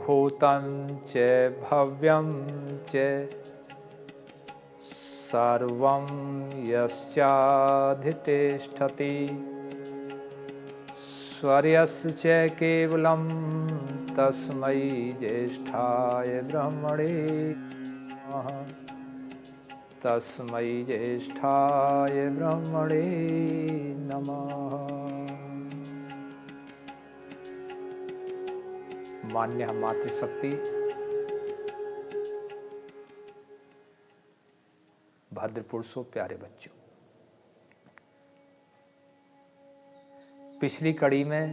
भूतं च भव्यं च सर्वं यश्चाधितिष्ठति स्वर्यस्य च केवलं तस्मै ज्येष्ठाय ब्रह्मणे नमः। तस्मै ज्येष्ठाय ब्रह्मणे नमः। मान्य मातृशक्ति, भद्र पुरुषों, प्यारे बच्चों, पिछली कड़ी में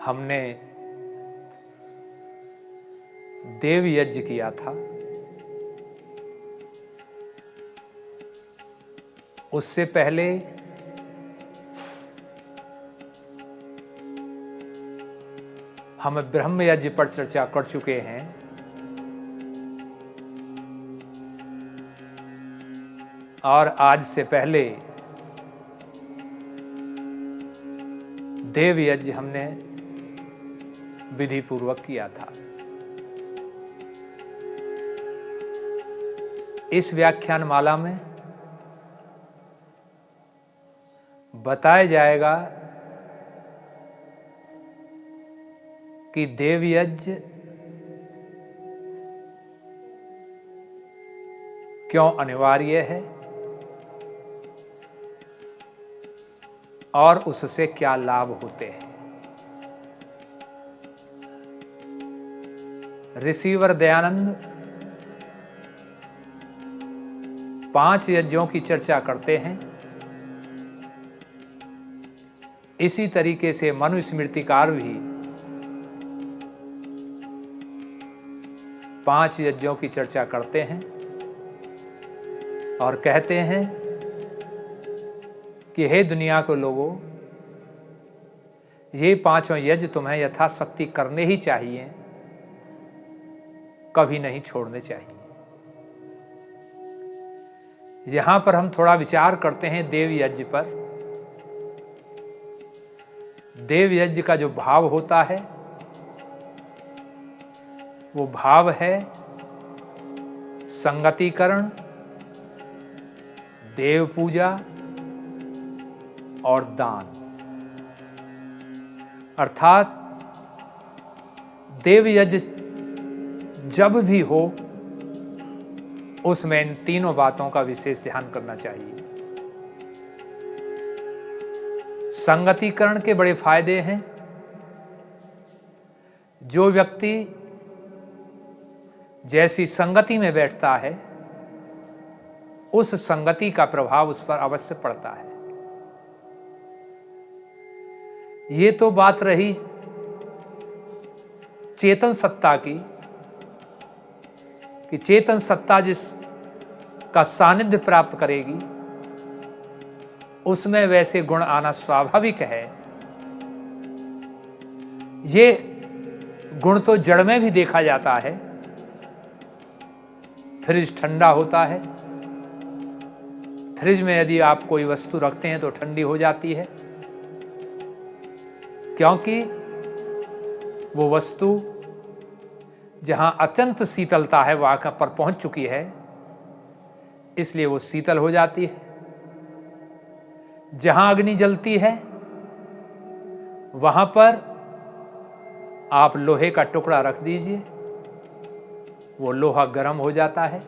हमने देव यज्ञ किया था। उससे पहले हम ब्रह्म यज्ञ पर चर्चा कर चुके हैं। और आज से पहले देव यज्ञ हमने विधि पूर्वक किया था। इस व्याख्यान माला में बताया जाएगा कि देव यज्ञ क्यों अनिवार्य है और उससे क्या लाभ होते हैं। ऋषिवर दयानंद 5 यज्ञों की चर्चा करते हैं। इसी तरीके से मनुस्मृतिकार भी 5 यज्ञों की चर्चा करते हैं और कहते हैं कि हे दुनिया के लोगों, ये 5 यज्ञ तुम्हें यथाशक्ति करने ही चाहिए, कभी नहीं छोड़ने चाहिए। यहां पर हम थोड़ा विचार करते हैं देव यज्ञ पर। देव यज्ञ का जो भाव होता है वो भाव है संगतिकरण, देव पूजा और दान। अर्थात देव यज्ञ जब भी हो उसमें इन तीनों बातों का विशेष ध्यान करना चाहिए। संगतिकरण के बड़े फायदे हैं। जो व्यक्ति जैसी संगति में बैठता है उस संगति का प्रभाव उस पर अवश्य पड़ता है। ये तो बात रही चेतन सत्ता की, कि चेतन सत्ता जिसका सानिध्य प्राप्त करेगी उसमें वैसे गुण आना स्वाभाविक है। ये गुण तो जड़ में भी देखा जाता है। फ्रिज ठंडा होता है, फ्रिज में यदि आप कोई वस्तु रखते हैं तो ठंडी हो जाती है, क्योंकि वो वस्तु जहां अत्यंत शीतलता है वहां पर पहुंच चुकी है, इसलिए वो शीतल हो जाती है। जहां अग्नि जलती है वहां पर आप लोहे का टुकड़ा रख दीजिए, वो लोहा गर्म हो जाता है।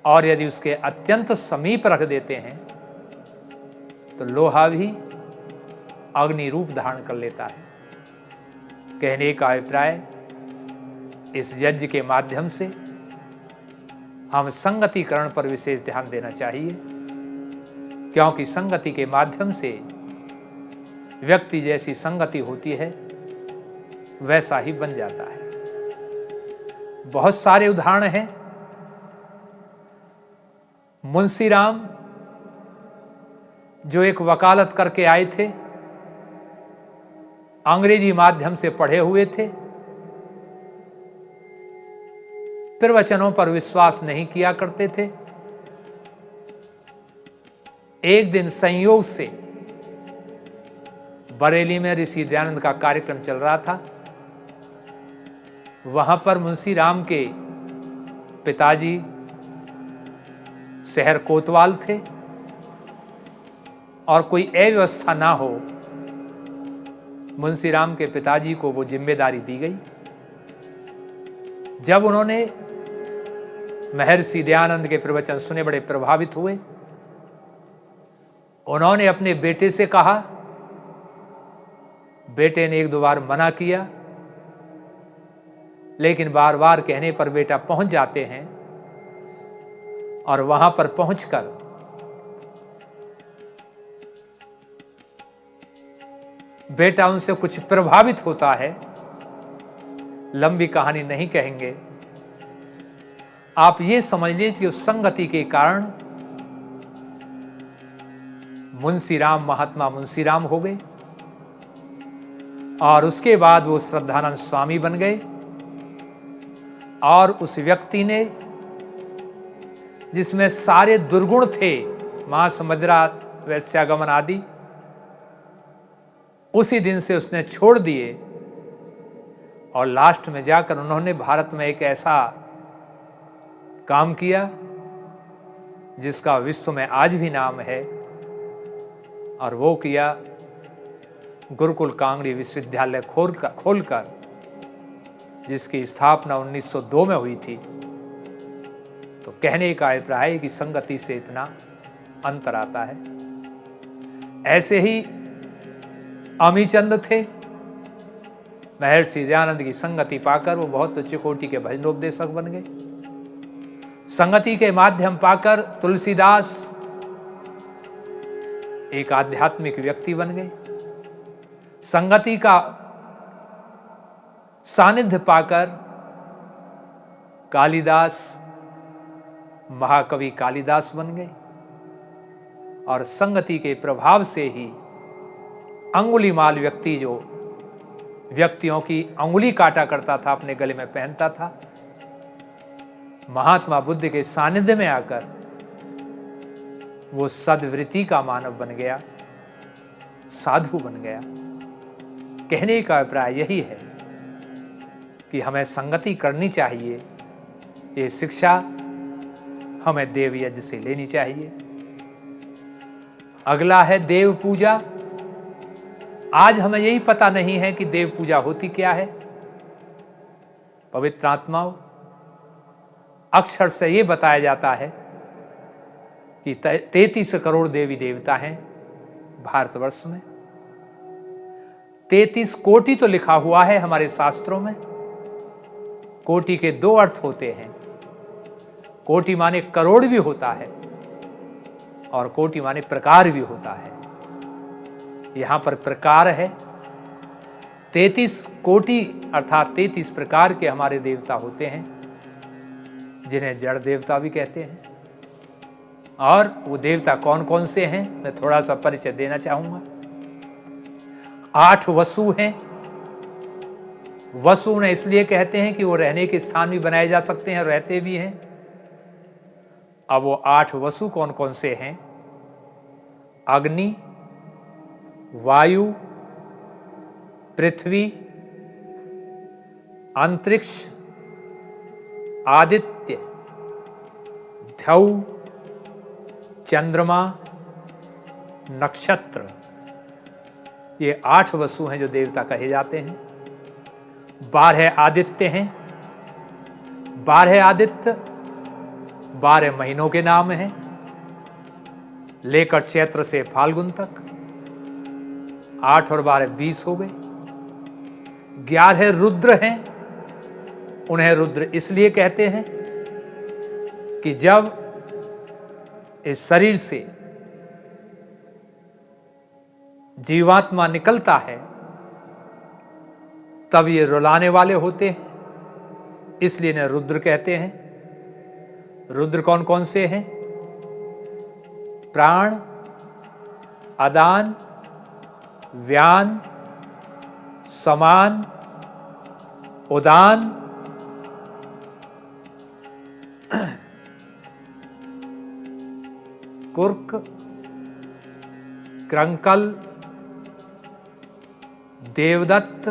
और यदि उसके अत्यंत समीप रख देते हैं तो लोहा भी अग्नि रूप धारण कर लेता है। कहने का अभिप्राय, इस यज्ञ के माध्यम से हम संगतिकरण पर विशेष ध्यान देना चाहिए, क्योंकि संगति के माध्यम से व्यक्ति जैसी संगति होती है वैसा ही बन जाता है। बहुत सारे उदाहरण हैं। मुंशी राम जो एक वकालत करके आए थे, अंग्रेजी माध्यम से पढ़े हुए थे, प्रवचनों पर विश्वास नहीं किया करते थे। एक दिन संयोग से बरेली में ऋषि दयानंद का कार्यक्रम चल रहा था। वहां पर मुंशी राम के पिताजी शहर कोतवाल थे और कोई अव्यवस्था ना हो, मुंशी राम के पिताजी को वो जिम्मेदारी दी गई। जब उन्होंने महर्षि दयानंद के प्रवचन सुने, बड़े प्रभावित हुए। उन्होंने अपने बेटे से कहा, बेटे ने एक दो बार मना किया, लेकिन बार बार कहने पर बेटा पहुंच जाते हैं और वहां पर पहुंचकर बेटा उनसे कुछ प्रभावित होता है। लंबी कहानी नहीं कहेंगे, आप ये समझ लीजिए कि उस संगति के कारण मुंशी राम महात्मा मुंशी राम हो गए और उसके बाद वो श्रद्धानंद स्वामी बन गए। और उस व्यक्ति ने, जिसमें सारे दुर्गुण थे, महासमुद्रा वैश्यागमन आदि, उसी दिन से उसने छोड़ दिए और लास्ट में जाकर उन्होंने भारत में एक ऐसा काम किया जिसका विश्व में आज भी नाम है, और वो किया गुरुकुल कांगड़ी विश्वविद्यालय खोलकर, जिसकी स्थापना 1902 में हुई थी। तो कहने का अभिप्राय है कि संगति से इतना अंतर आता है। ऐसे ही अमीचंद थे, महर्षि दयानंद की संगति पाकर वो बहुत उच्च कोटि के भजनोपदेशक बन गए। संगति के माध्यम पाकर तुलसीदास एक आध्यात्मिक व्यक्ति बन गए। संगति का सानिध्य पाकर कालिदास महाकवि कालिदास बन गए। और संगति के प्रभाव से ही अंगुलीमाल व्यक्ति, जो व्यक्तियों की अंगुली काटा करता था, अपने गले में पहनता था, महात्मा बुद्ध के सानिध्य में आकर वो सद्वृत्ति का मानव बन गया, साधु बन गया। कहने का अभिप्राय यही है कि हमें संगति करनी चाहिए। ये शिक्षा हमें देव यज्ञ से लेनी चाहिए। अगला है देव पूजा। आज हमें यही पता नहीं है कि देव पूजा होती क्या है। पवित्र आत्माओं, अक्षर से यह बताया जाता है कि 33 करोड़ देवी देवता हैं भारतवर्ष में। 33 कोटि तो लिखा हुआ है हमारे शास्त्रों में। कोटि के दो अर्थ होते हैं। कोटि माने करोड़ भी होता है और कोटि माने प्रकार भी होता है। यहां पर प्रकार है। 33 कोटि अर्थात 33 प्रकार के हमारे देवता होते हैं, जिन्हें जड़ देवता भी कहते हैं। और वो देवता कौन कौन से हैं, मैं थोड़ा सा परिचय देना चाहूंगा। 8 वसु हैं। वसु उन्हें इसलिए कहते हैं कि वो रहने के स्थान भी बनाए जा सकते हैं, रहते भी हैं। अब वो 8 वसु कौन कौन से हैं? अग्नि, वायु, पृथ्वी, अंतरिक्ष, आदित्य, ध्यौ, चंद्रमा, नक्षत्र। ये 8 वसु हैं जो देवता कहे जाते हैं। 12 आदित्य हैं। 12 आदित्य 12 महीनों के नाम हैं, लेकर चैत्र से फाल्गुन तक। 8 और 12 20 हो गए। 11 रुद्र हैं। उन्हें रुद्र इसलिए कहते हैं कि जब इस शरीर से जीवात्मा निकलता है तब ये रुलाने वाले होते हैं, इसलिए इन्हें रुद्र कहते हैं। रुद्र कौन कौन से हैं? प्राण, अदान, व्यान, समान, उदान, कुर्क, क्रंकल, देवदत्त,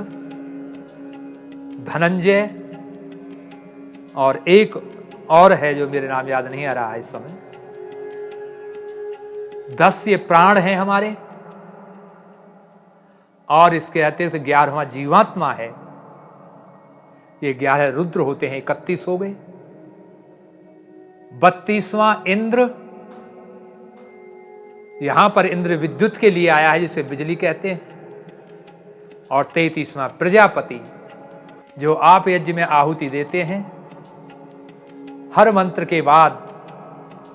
धनंजय और एक और है जो मेरे नाम याद नहीं आ रहा है इस समय। 10 ये प्राण हैं हमारे, और इसके अतिरिक्त 11वां जीवात्मा है। ये 11 रुद्र होते हैं, 31 हो गए। 32वां इंद्र, यहां पर इंद्र विद्युत के लिए आया है जिसे बिजली कहते हैं। और 33वां प्रजापति, जो आप यज्ञ में आहुति देते हैं। हर मंत्र के बाद,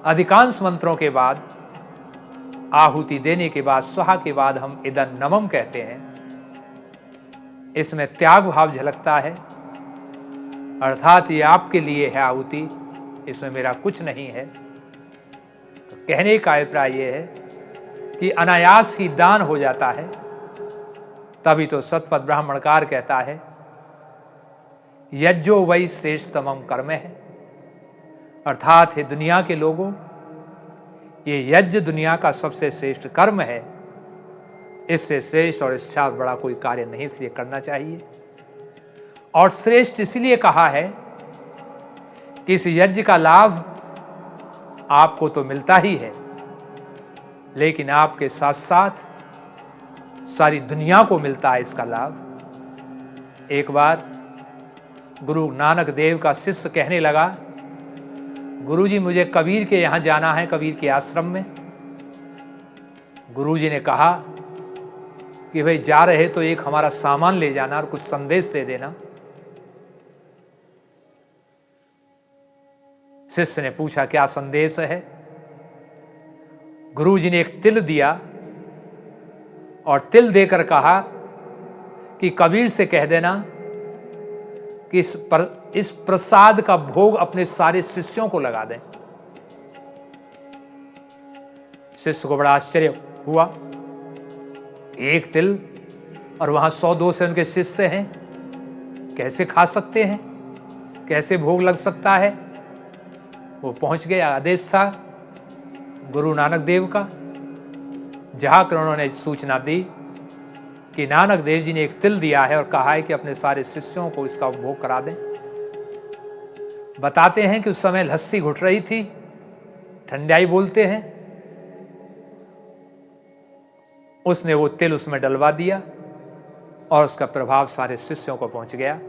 अधिकांश मंत्रों के बाद, आहुति देने के बाद, स्वाहा के बाद हम इदं नमम कहते हैं। इसमें त्याग भाव झलकता है, अर्थात ये आपके लिए है आहुति, इसमें मेरा कुछ नहीं है। तो कहने का अभिप्राय यह है कि अनायास ही दान हो जाता है। तभी तो सतपथ ब्राह्मणकार कहता है, यज्ञो वै श्रेष्ठतमम कर्म है। अर्थात है दुनिया के लोगों, ये यज्ञ दुनिया का सबसे श्रेष्ठ कर्म है। इससे श्रेष्ठ और इससे बड़ा कोई कार्य नहीं, इसलिए करना चाहिए। और श्रेष्ठ इसलिए कहा है कि इस यज्ञ का लाभ आपको तो मिलता ही है, लेकिन आपके साथ साथ सारी दुनिया को मिलता है इसका लाभ। एक बार गुरु नानक देव का शिष्य कहने लगा, गुरुजी मुझे कबीर के यहां जाना है, कबीर के आश्रम में। गुरुजी ने कहा कि भाई जा रहे तो एक हमारा सामान ले जाना और कुछ संदेश दे देना। शिष्य ने पूछा क्या संदेश है? गुरुजी ने एक तिल दिया और तिल देकर कहा कि कबीर से कह देना कि इस प्रसाद का भोग अपने सारे शिष्यों को लगा दें। शिष्य को बड़ा आश्चर्य हुआ, एक तिल और वहां 100-200 उनके शिष्य हैं, कैसे खा सकते हैं, कैसे भोग लग सकता है? वो पहुंच गए। आदेश था गुरु नानक देव का, जहां कर उन्होंने सूचना दी कि नानक देव जी ने एक तिल दिया है और कहा है कि अपने सारे शिष्यों को इसका उपभोग करा दें। बताते हैं कि उस समय लस्सी घुट रही थी, ठंडाई बोलते हैं। उसने वो तिल उसमें डलवा दिया और उसका प्रभाव सारे शिष्यों को पहुंच गया।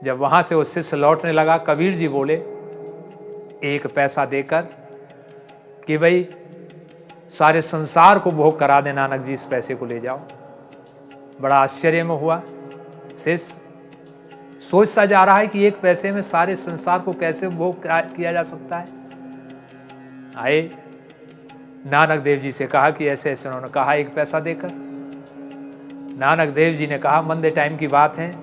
जब वहां से वो शिष्य लौटने लगा, कबीर जी बोले 1 पैसा देकर कि भाई सारे संसार को भोग करा दे नानक जी, इस पैसे को ले जाओ। बड़ा आश्चर्य में हुआ शिष्य, सोचता जा रहा है कि 1 पैसे में सारे संसार को कैसे भोग किया जा सकता है। आए नानक देव जी से कहा कि ऐसे ऐसे, उन्होंने कहा 1 पैसा देकर। नानक देव जी ने कहा मंदे टाइम की बात है,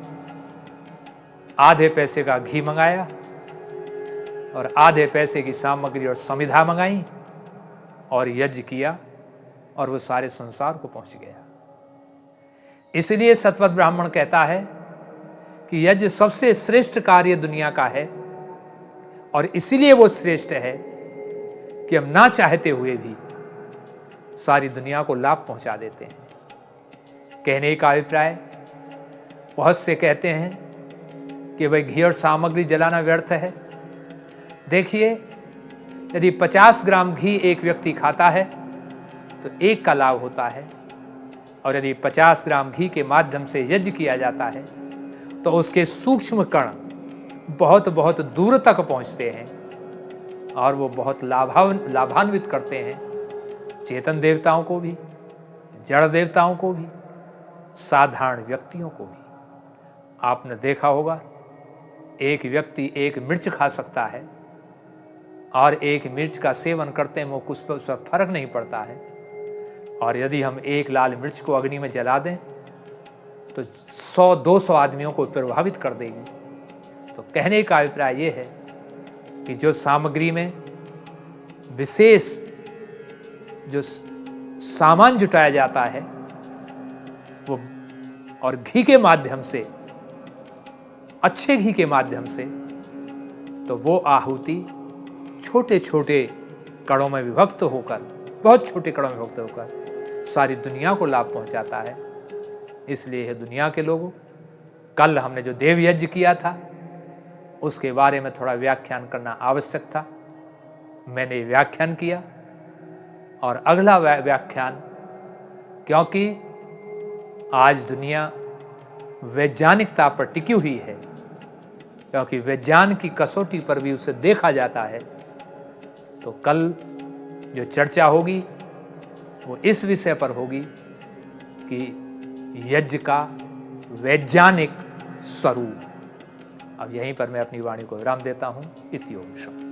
आधे पैसे का घी मंगाया और आधे पैसे की सामग्री और समिधा मंगाई और यज्ञ किया और वो सारे संसार को पहुंच गया। इसलिए सतपथ ब्राह्मण कहता है कि यज्ञ सबसे श्रेष्ठ कार्य दुनिया का है, और इसीलिए वो श्रेष्ठ है कि हम ना चाहते हुए भी सारी दुनिया को लाभ पहुंचा देते हैं। कहने का अभिप्राय, बहुत से कहते हैं कि भाई घी और सामग्री जलाना व्यर्थ है। देखिए, यदि 50 ग्राम घी एक व्यक्ति खाता है तो 1 का लाभ होता है, और यदि 50 ग्राम घी के माध्यम से यज्ञ किया जाता है तो उसके सूक्ष्म कण बहुत बहुत दूर तक पहुंचते हैं और वो बहुत लाभान्वित करते हैं चेतन देवताओं को भी, जड़ देवताओं को भी, साधारण व्यक्तियों को भी। आपने देखा होगा, एक व्यक्ति 1 मिर्च खा सकता है और 1 मिर्च का सेवन करते हैं वो कुछ पर उसका फर्क नहीं पड़ता है, और यदि हम 1 लाल मिर्च को अग्नि में जला दें तो 100-200 आदमियों को प्रभावित कर देगी। तो कहने का अभिप्राय ये है कि जो सामग्री में विशेष जो सामान जुटाया जाता है वो, और घी के माध्यम से, अच्छे घी के माध्यम से, तो वो आहुति छोटे छोटे कणों में विभक्त होकर, बहुत छोटे कणों में विभक्त होकर सारी दुनिया को लाभ पहुंचाता है। इसलिए है दुनिया के लोगों, कल हमने जो देव यज्ञ किया था उसके बारे में थोड़ा व्याख्यान करना आवश्यक था। मैंने व्याख्यान किया और अगला व्याख्यान, क्योंकि आज दुनिया वैज्ञानिकता पर टिकी हुई है, क्योंकि विज्ञान की कसौटी पर भी उसे देखा जाता है, तो कल जो चर्चा होगी वो इस विषय पर होगी कि यज्ञ का वैज्ञानिक स्वरूप। अब यहीं पर मैं अपनी वाणी को विराम देता हूं। इति ओम।